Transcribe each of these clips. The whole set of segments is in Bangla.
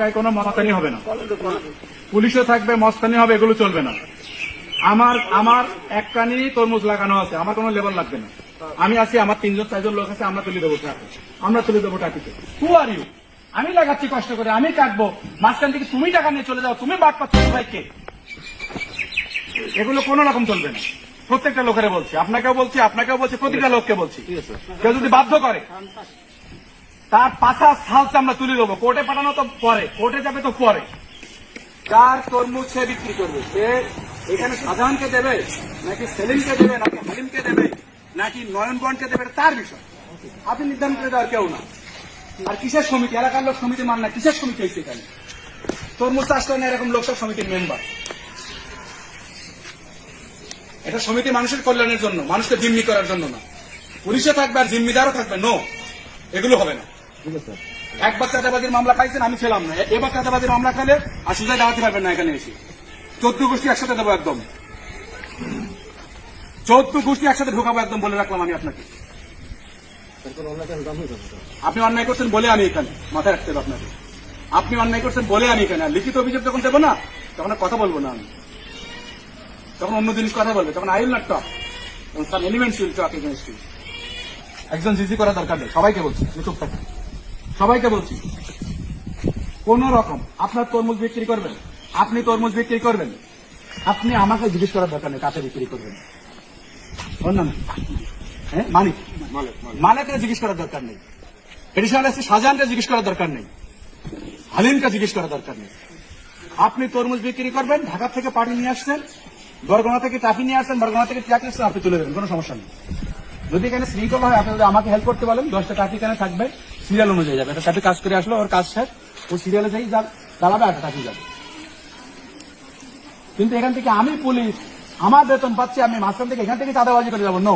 এলাকায় কোনো মস্তানি হবে না, পুলিশও থাকবে, মস্তানি হবে, এগুলো চলবে না। আমার এক কানি তরমুজ লাগানো আছে, আমার কোনো লেবার লাগবে না। আমি আছি, আমার 3-4 লোক আছে, আমরা তুলে দেবো ট্রাকে, আমরা তুলে দেবো টাকিতে। হু আর ইউ? আমি লাগাচ্ছি কষ্ট করে, আমি কাটবো, মাঝখান থেকে তুমি টাকা নিয়ে চলে যাও, তুমি বাদ পাচ্ছ ভাইকে। এগুলো কোন রকম চলবে না। প্রত্যেকটা লোকের বলছি, আপনাকেও বলছি, প্রতিটা লোককে বলছি। কেউ যদি বাধ্য করে তার পাশা সালসে আমরা তুলে দেবো। কোর্টে পাঠানো তো পরে, কোর্টে যাবে তো পরে। কার তরমুজ সে বিক্রি করবে, সে এখানে সাধারণকে দেবে নাকি সেলিমকে দেবে নাকি হালিমকে দেবে নাকি নয়নবনকে দেবে, তার বিষয় আপনি নির্ধারণ করে দেওয়ার কেউ না। আর কিসের সমিতি? এলাকার লোক সমিতি মান না, কিসের সমিতি হয়েছে এখানে? তরমুজ চাষ করেন এরকম লোকসব সমিতির মেম্বার। এটা সমিতি মানুষের কল্যাণের জন্য, মানুষকে জিম্মি করার জন্য না। পুলিশে থাকবে আর জিম্মিদারও থাকবে, নো, এগুলো হবে না। একবার চাঁদাবাজির মামলা খাইছেন, আমি ছিলাম না। এবার চাঁদাবাজির মামলা খেলে আর সুজায় দাঁড়াতে পারবেন না এখানে এসে। 14 গোষ্ঠী একসাথে দেবো একদম, 14 গোষ্ঠী একসাথে ঢোকাবো একদম, বলে রাখলাম আমি আপনাকে। আপনি অন্যায় করছেন বলে আমি এখানে, মাথায় রাখতে হবে আপনাকে। আপনি অন্যায় করছেন বলে আমি এখানে। লিখিত অভিযোগ যখন দেবো না, তখন কথা বলবো না আমি, তখন অন্য জিনিস কথা বলবে, তখন I will not talk, some elements will talk against you. একজন জিজি করা দরকার নেই, সবাইকে বলছি, চুপ থাকুন, সবাইকে বলছি। কোন রকম আপনার তরমুজ বিক্রি করবেন, আপনি তরমুজ বিক্রি করবেন, আপনি আমাকে জিজ্ঞেস করার দরকার নেই কাছে বিক্রি করবেন। ওর নাম হ্যাঁ মালিক, মালিককে জিজ্ঞেস করার দরকার নেই, এডিশনাল এসপি শাহজাহানকে জিজ্ঞেস করার দরকার নেই, হালিমকে জিজ্ঞেস করার দরকার নেই। আপনি তরমুজ বিক্রি করবেন, ঢাকা থেকে পার্টি নিয়ে আসছেন, বরগুনা থেকে টাফি নিয়ে আসছেন, বরগুনা থেকে ট্রাক নিয়ে আসছেন, আপনি তুলে দেবেন, কোনো সমস্যা নেই। যদি এখানে শৃঙ্খলা হয়, আপনি যদি আমাকে হেল্প করতে বলেন, 10টা টাফি এখানে থাকবে, সিরিয়াল অনুযায়ী যাবে। একটা টাফি কাজ করে আসলো, ওর কাজ শেষ, ও সিরিয়ালে যাই দাঁড়াবে, একটা টাফি যাবে। কিন্তু এখান থেকে আমি পুলিশ, আমার বেতন পাচ্ছি, আমি মাঝখান থেকে এখান থেকে চাঁদাবাজি করে যাবো, নো,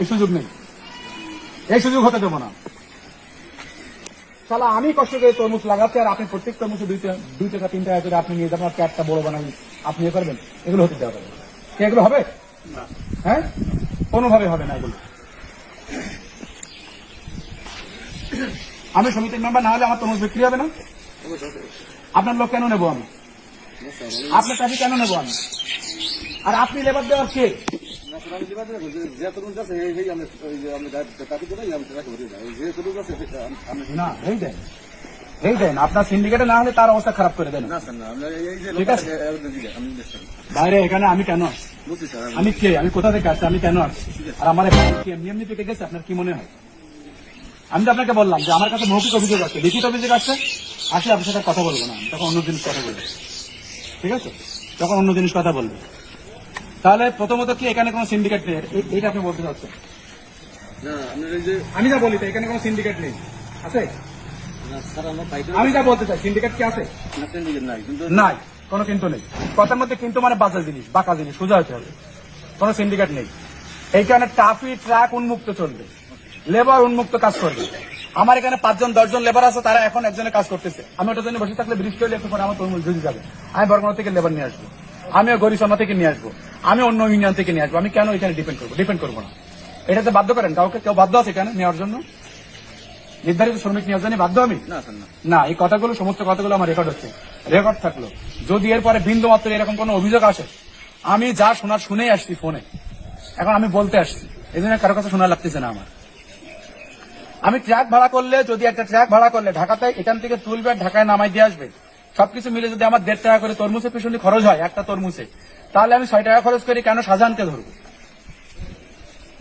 এই সুযোগ নেই, এই সুযোগ হতে দেবো না। শালা আমি কষ্ট করে তরমুজ লাগাচ্ছি, আর আপনি প্রত্যেক তরমুজে 2 টাকা 3 টাকা করে আপনি নিয়ে যাবেন, আর ক্যাটটা বড় বানাবেন, আপনি এ করবেন, এগুলো হতে দেওয়া যাবে? এগুলো হবে? হ্যাঁ, কোনোভাবে হবে না এগুলো। আমি সমিতির মেম্বার না হলে আমার তরমুজ বিক্রি হবে না। আপনার লোক কেন নেবো আমি? আপনার টাকা কেন নেবো আমি? আর আপনি লেবার দেওয়ার কে? না, এই দেন আপনার সিন্ডিকেটে না হলে তার অবস্থা খারাপ করে দেন। ঠিক আছে, বাইরে এখানে আমি কেন আসছি? আমি কে? আমি কোথা থেকে আসছি? আমি কেন আসছি? আর আমার এমনি পেকে গেছে, আপনার কি মনে হয়? আমি তো আপনাকে বললাম যে আমার কাছে মৌখিক অভিযোগ আছে, লিখিত অভিযোগ আসছে, আসলে আপনার সাথে কথা বলবো না, তখন অন্য জিনিস কথা বলবো। ঠিক আছে, তখন অন্য জিনিস কথা বলবো। তাহলে প্রথমত কি এখানে কোনো সিন্ডিকেট নেই, এইটা আপনি বলতে চাচ্ছেন? আমি যা বলি এখানে কোনো সিন্ডিকেট নেই, আছে? আমি যা বলতে চাই, সিন্ডিকেট কি আছে? নাই, কোনো কিন্তু নেই। কথার মধ্যে কিন্তু মানে বাজা জিনিস, বাঁকা জিনিস, সোজা হতে হবে। কোনো সিন্ডিকেট নেই। এইখানে টাফি ট্রাক উন্মুক্ত চলবে, লেবার উন্মুক্ত কাজ করবে। আমার এখানে 5-10 জন লেবার আছে, তারা এখন একজনের কাজ করতেছে। আমি ওটার জন্য বসে থাকলে বৃষ্টি হলে একটু পরে আমার তরমুজ ঝুঁকে যাবে। আমি বরগুনা থেকে লেবার নিয়ে আসবো, আমিও গরিসনা থেকে নিয়ে আসবো, আমি অন্য ইউনিয়ন থেকে নিয়ে আসবো। আমি কেন এখানে ডিপেন্ড করবো না? এটাতে বাধ্য করেন কাউকে? কেউ বাধ্য আছে এখানে নেওয়ার জন্য? নির্ধারিত শ্রমিক নেওয়ার জন্য বাধ্য আমি না। এই কথাগুলো, সমস্ত কথাগুলো আমার রেকর্ড হচ্ছে, রেকর্ড থাকলো। যদি এরপরে বিন্দু মাত্র এরকম কোনো অভিযোগ আসে, আমি যা শোনার শুনেই আসছি ফোনে, এখন আমি বলতে আসছি, এই জন্য কারো কাছে শোনা লাগতেছে না আমার। আমি ট্রাক ভাড়া করলে, যদি একটা ট্রাক ভাড়া করলে ঢাকাতে এখান থেকে তুলবে, ঢাকায় নামাই দিয়ে আসবে, সবকিছু মিলে যদি আমার 1.5 টাকা করে তরমুজের পিছনে খরচ হয় একটা তরমুজে, তাহলে আমি 6 টাকা খরচ করি কেন শাহজাহানকে ধরবো?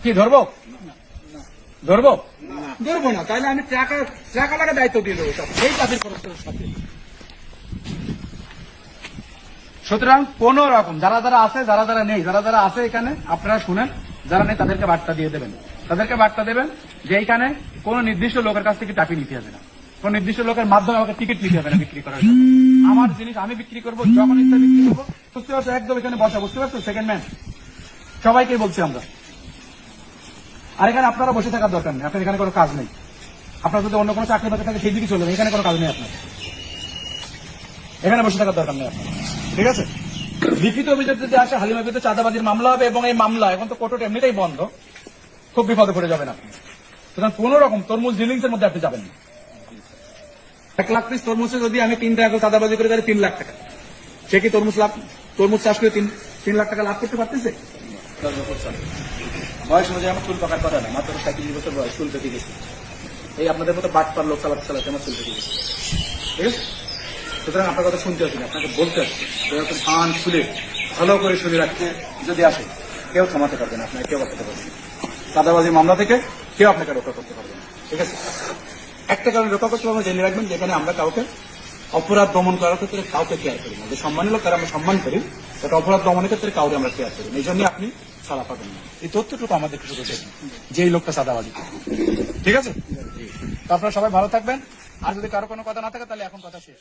কি ধরবো? ধরবো না। তাহলে আমি ট্রাকালাকে দায়িত্ব দিয়ে দেবো সব, এই কাজের খরচের সাথে। সুতরাং কোন রকম যারা আছে, যারা নেই, যারা আছে এখানে আপনারা শুনেন, যারা নেই তাদেরকে বার্তা দিয়ে দেবেন, তাদেরকে বার্তা দেবেন যে এইখানে কোন নির্দিষ্ট লোকের কাছ থেকে টাকা নিতে হবে না, কোন নির্দিষ্ট লোকের মাধ্যমে আমাকে টিকিট নিতে হবে না বিক্রি করার জন্য। আমার জিনিস আমি বিক্রি করবো, যখন ইচ্ছা বিক্রি করবো। বুঝতে পারছো? একদম এখানে বসা, বুঝতে পারছো? সেকেন্ড ম্যান সবাইকেই বলছি আমরা। আর এখানে আপনারা বসে থাকার দরকার নেই, আপনার এখানে কোনো কাজ নেই। আপনার যদি অন্য কোনো চাকরি বাকরি থাকে সেই দিকে চলে, এখানে কোনো কাজ নেই আপনার, এখানে বসে থাকার দরকার নেই আপনার। ঠিক আছে, লিখিত অভিযোগ যদি আসে, হালিমার বিরুদ্ধে চাঁদাবাজির মামলা হবে, এবং এই মামলা এখন তো কোর্ট এমনিতেই বন্ধ, খুব বিপদে পড়ে যাবেন আপনি। সুতরাং কোন রকম তরমুজ ডিলিংস এর মধ্যে আপনি যাবেন না। 1 লাখ পিস তরমুজে যদি আমি 3 টাকা করে চাঁদাবাজি করে তাহলে 3 লাখ টাকা, সে কি তরমুজ চাষ করে 3 লাখ টাকা লাভ করতে পারতেছে? বয়স অনুযায়ী আমার চুল পাকার কথা না, মাত্র 37 বছর বয়স, চুল পেকে গেছে। এই আপনাদের মতো বাট পার লোক চালাতে চালাতে আমার চুল পেকে গেছে। ঠিক আছে, সুতরাং আপনার কথা শুনতে হচ্ছে না, আপনাকে বলতে হচ্ছে। কান খুলে ভালো করে শুনে রাখতে যদি আসে, কেউ থামাতে পারবে না, আপনাকে কেউ বাঁচাতে পারবে না। চাঁদাবাজি মামলা থেকে কেউ আপনাকে রক্ষা করতে পারবে না। ঠিক আছে, একটা কারণে রক্ষা করতে পারবো, জেনে রাখবেন, যেখানে আমরা কাউকে অপরাধ দমন করার ক্ষেত্রে কাউকে কেয়ার করি না। যে সম্মানী লোক তারা আমরা সম্মান করি, বাট অপরাধ দমনের ক্ষেত্রে কাউকে আমরা কেয়ার করি না। এই জন্য আপনি ছাড়া পাবেন না। এই তথ্যটুকু আমাদেরকে শুধু দেখুন যে এই লোকটা চাঁদাবাজি করে। ঠিক আছে, তো আপনারা সবাই ভালো থাকবেন। আর যদি কারো কোনো কথা না থাকে তাহলে এখন কথা শেষ।